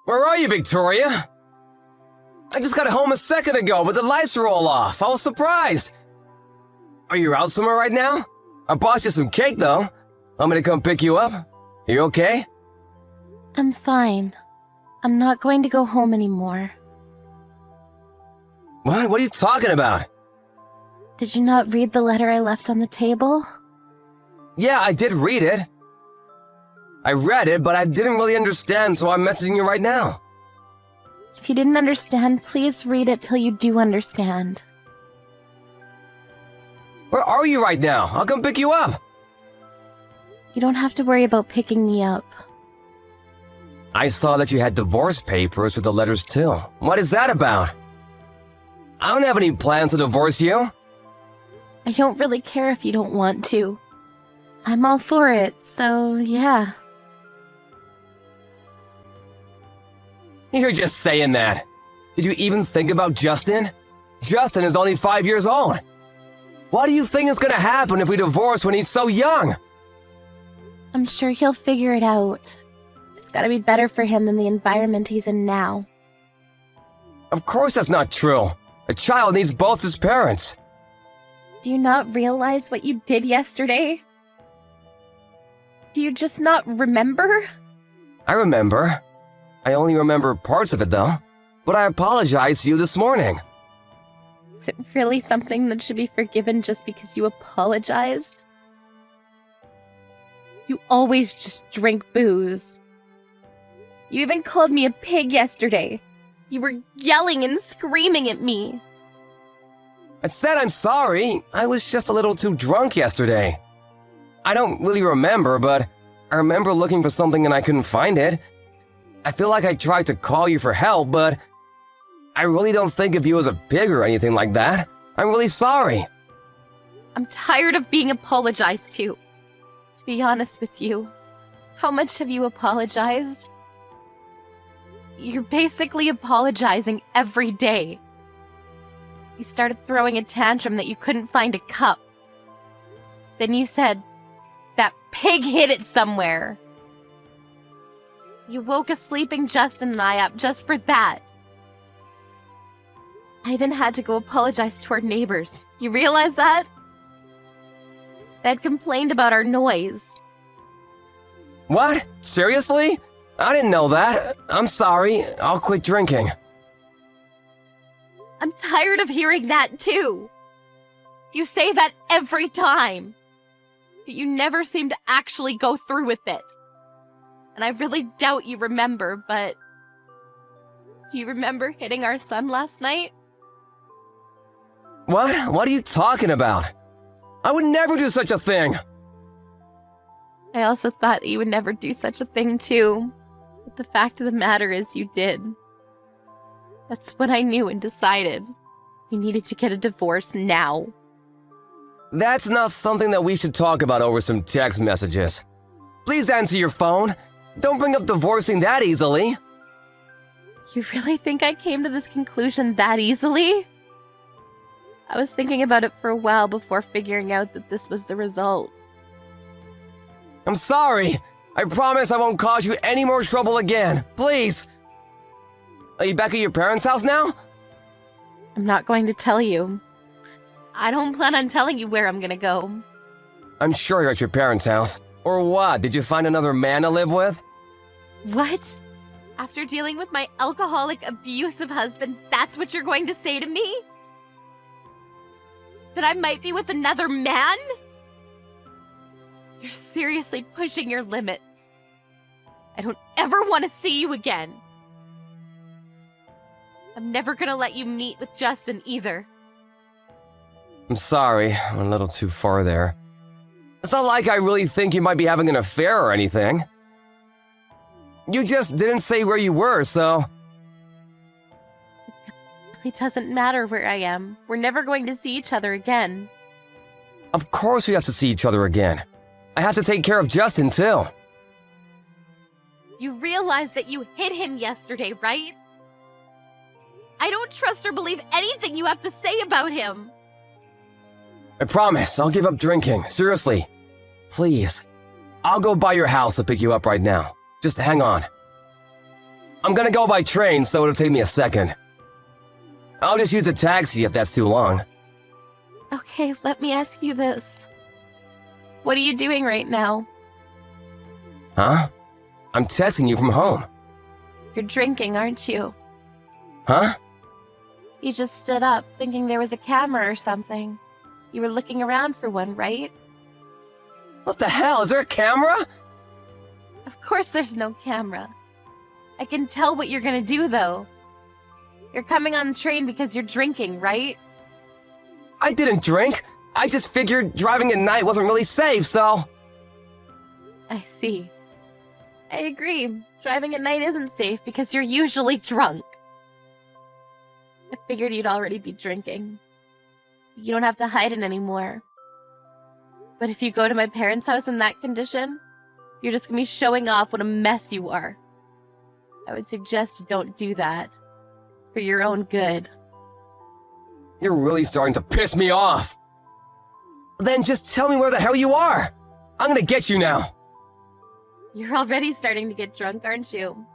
Where are you, Victoria? I just got home a second ago, but the lights are all off. I was surprised. Are you out somewhere right now? I bought you some cake, though. Want me to come pick you up? You okay? I'm fine. I'm not going to go home anymore. What? What are you talking about? Did you not read the letter I left on the table? Yeah, I did read it. I read it, but I didn't really understand, so I'm messaging you right now. If you didn't understand, please read it till you do understand. Where are you right now? I'll come pick you up. You don't have to worry about picking me up. I saw that you had divorce papers with the letters too. What is that about? I don't have any plans to divorce you. I don't really care if you don't want to. I'm all for it, so yeah. You're just saying that. Did you even think about Justin? Justin is only 5 years old. What do you think is gonna happen if we divorce when he's so young? I'm sure he'll figure it out. It's gotta be better for him than the environment he's in now. Of course that's not true. A child needs both his parents. Do you not realize what you did yesterday? Do you just not remember? I remember. I only remember parts of it though. But I apologized to you this morning. Is it really something that should be forgiven just because you apologized? You always just drink booze. You even called me a pig yesterday. You were yelling and screaming at me. I said I'm sorry. I was just a little too drunk yesterday. I don't really remember, but I remember looking for something and I couldn't find it. I feel like I tried to call you for help, but I really don't think of you as a pig or anything like that. I'm really sorry. I'm tired of being apologized to. To be honest with you, how much have you apologized? You're basically apologizing every day. You started throwing a tantrum that you couldn't find a cup. Then you said, that pig hid it somewhere. You woke a sleeping Justin and I up just for that. I even had to go apologize to our neighbors. You realize that? They had complained about our noise. What? Seriously? I didn't know that. I'm sorry. I'll quit drinking. I'm tired of hearing that too. You say that every time. But you never seem to actually go through with it. And I really doubt you remember, but... Do you remember hitting our son last night? What? What are you talking about? I would never do such a thing. I also thought that you would never do such a thing too. But the fact of the matter is you did. That's what I knew and decided. You needed to get a divorce now. That's not something that we should talk about over some text messages. Please answer your phone. Don't bring up divorcing that easily. You really think I came to this conclusion that easily? I was thinking about it for a while before figuring out that this was the result. I'm sorry. I promise I won't cause you any more trouble again. Please. Are you back at your parents' house now? I'm not going to tell you. I don't plan on telling you where I'm gonna go. I'm sure you're at your parents' house. Or what? Did you find another man to live with? What? After dealing with my alcoholic, abusive husband, that's what you're going to say to me? That I might be with another man? You're seriously pushing your limits. I don't ever want to see you again. I'm never gonna let you meet with Justin either. I'm sorry, I went a little too far there. It's not like I really think you might be having an affair or anything. You just didn't say where you were, so... It doesn't matter where I am. We're never going to see each other again. Of course we have to see each other again. I have to take care of Justin, too. You realize that you hit him yesterday, right? I don't trust or believe anything you have to say about him. I promise, I'll give up drinking. Seriously. Please. I'll go by your house to pick you up right now. Just hang on. I'm gonna go by train, so it'll take me a second. I'll just use a taxi if that's too long. Okay, let me ask you this. What are you doing right now? Huh? I'm texting you from home. You're drinking, aren't you? Huh? You just stood up, thinking there was a camera or something. You were looking around for one, right? What the hell? Is there a camera? Of course there's no camera. I can tell what you're gonna do, though. You're coming on the train because you're drinking, right? I didn't drink. I just figured driving at night wasn't really safe, so... I see. I agree. Driving at night isn't safe because you're usually drunk. I figured you'd already be drinking. You don't have to hide it anymore. But if you go to my parents' house in that condition, you're just gonna be showing off what a mess you are. I would suggest you don't do that. For your own good. You're really starting to piss me off. Then just tell me where the hell you are. I'm gonna get you now. You're already starting to get drunk, aren't you?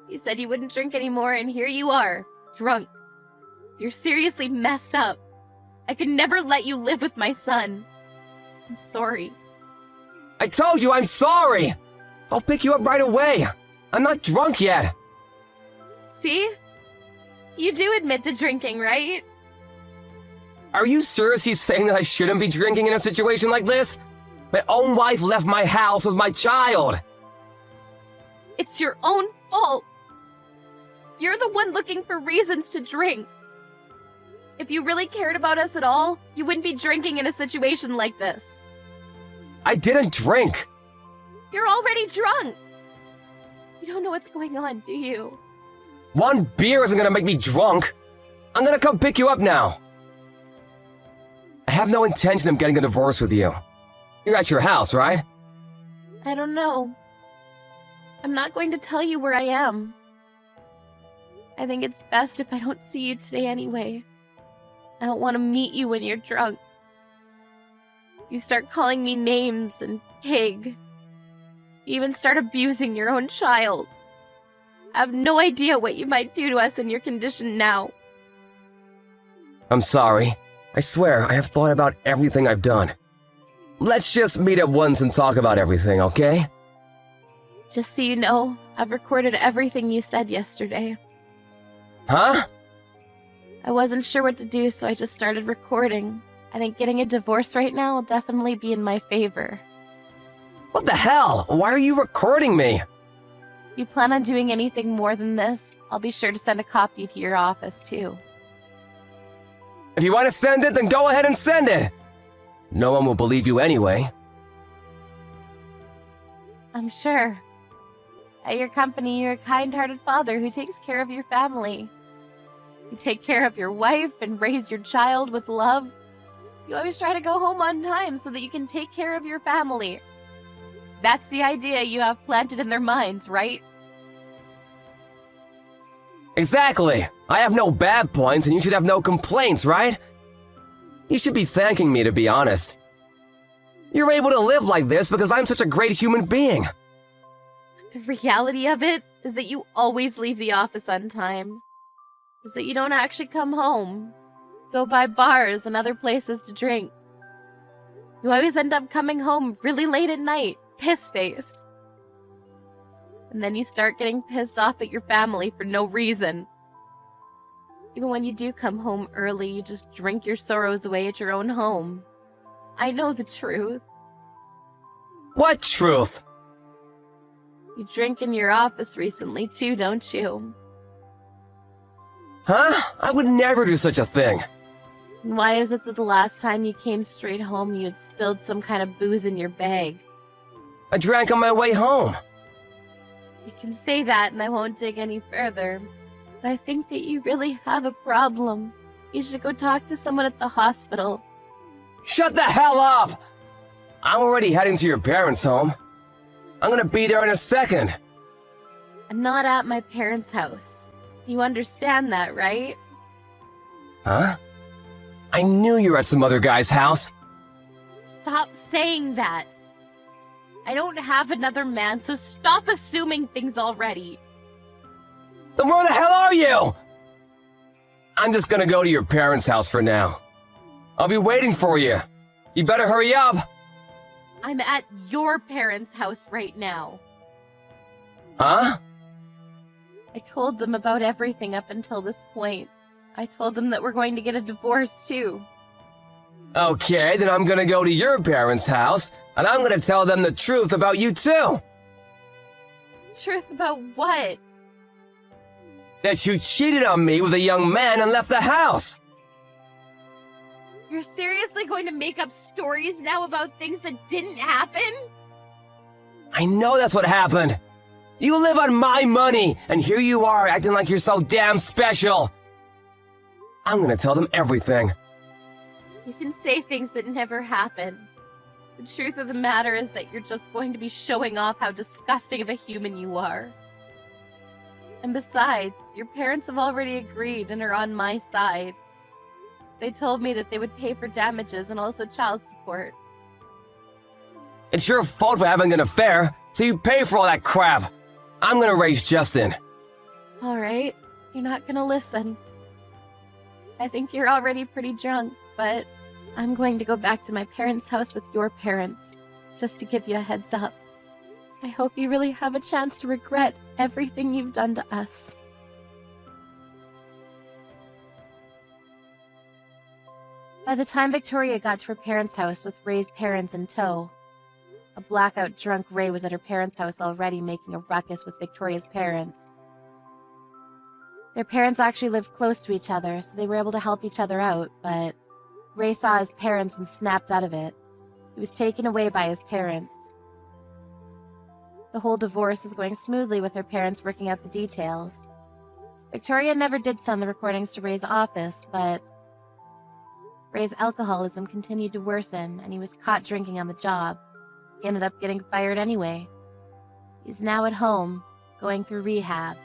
You said you wouldn't drink anymore, and here you are, drunk. You're seriously messed up. I could never let you live with my son. I'm sorry. I told you I'm sorry. I'll pick you up right away. I'm not drunk yet. See? You do admit to drinking, right? Are you seriously saying that I shouldn't be drinking in a situation like this? My own wife left my house with my child. It's your own fault. You're the one looking for reasons to drink. If you really cared about us at all, you wouldn't be drinking in a situation like this. I didn't drink. You're already drunk. You don't know what's going on, do you? One beer isn't gonna make me drunk. I'm gonna come pick you up now. I have no intention of getting a divorce with you. You're at your house, right? I don't know. I'm not going to tell you where I am. I think it's best if I don't see you today anyway. I don't want to meet you when you're drunk. You start calling me names and pig. You even start abusing your own child. I have no idea what you might do to us in your condition now. I'm sorry. I swear, I have thought about everything I've done. Let's just meet at once and talk about everything, okay? Just so you know, I've recorded everything you said yesterday. Huh? I wasn't sure what to do, so I just started recording. I think getting a divorce right now will definitely be in my favor. What the hell? Why are you recording me? If you plan on doing anything more than this, I'll be sure to send a copy to your office, too. If you want to send it, then go ahead and send it. No one will believe you anyway. I'm sure. At your company, you're a kind-hearted father who takes care of your family. You take care of your wife and raise your child with love. You always try to go home on time so that you can take care of your family. That's the idea you have planted in their minds, right? Exactly. I have no bad points and you should have no complaints, right? You should be thanking me, to be honest. You're able to live like this because I'm such a great human being. The reality of it is that you always leave the office on time. Is that you don't actually come home. Go by bars and other places to drink. You always end up coming home really late at night, piss-faced. And then you start getting pissed off at your family for no reason. Even when you do come home early, you just drink your sorrows away at your own home. I know the truth. What truth? You drink in your office recently too, don't you? Huh? I would never do such a thing. And why is it that the last time you came straight home you had spilled some kind of booze in your bag? I drank on my way home. You can say that and I won't dig any further. But I think that you really have a problem. You should go talk to someone at the hospital. Shut the hell up! I'm already heading to your parents' home. I'm gonna be there in a second. I'm not at my parents' house. You understand that, right? Huh? I knew you were at some other guy's house. Stop saying that. I don't have another man, so stop assuming things already. Then where the hell are you? I'm just gonna go to your parents' house for now. I'll be waiting for you. You better hurry up. I'm at your parents' house right now. Huh? I told them about everything up until this point. I told them that we're going to get a divorce, too. Okay, then I'm gonna go to your parents' house, and I'm gonna tell them the truth about you too. Truth about what? That you cheated on me with a young man and left the house. You're seriously going to make up stories now about things that didn't happen? I know that's what happened. You live on my money, and here you are acting like you're so damn special. I'm gonna tell them everything. You can say things that never happened. The truth of the matter is that you're just going to be showing off how disgusting of a human you are. And besides, your parents have already agreed and are on my side. They told me that they would pay for damages and also child support. It's your fault for having an affair, so you pay for all that crap. I'm gonna raise Justin. Alright, you're not gonna listen. I think you're already pretty drunk, but I'm going to go back to my parents' house with your parents, just to give you a heads up. I hope you really have a chance to regret everything you've done to us. By the time Victoria got to her parents' house with Ray's parents in tow, a blackout drunk Ray was at her parents' house already making a ruckus with Victoria's parents. Their parents actually lived close to each other, so they were able to help each other out, but Ray saw his parents and snapped out of it. He was taken away by his parents. The whole divorce is going smoothly with her parents working out the details. Victoria never did send the recordings to Ray's office, but Ray's alcoholism continued to worsen and he was caught drinking on the job. He ended up getting fired anyway. He's now at home, going through rehab.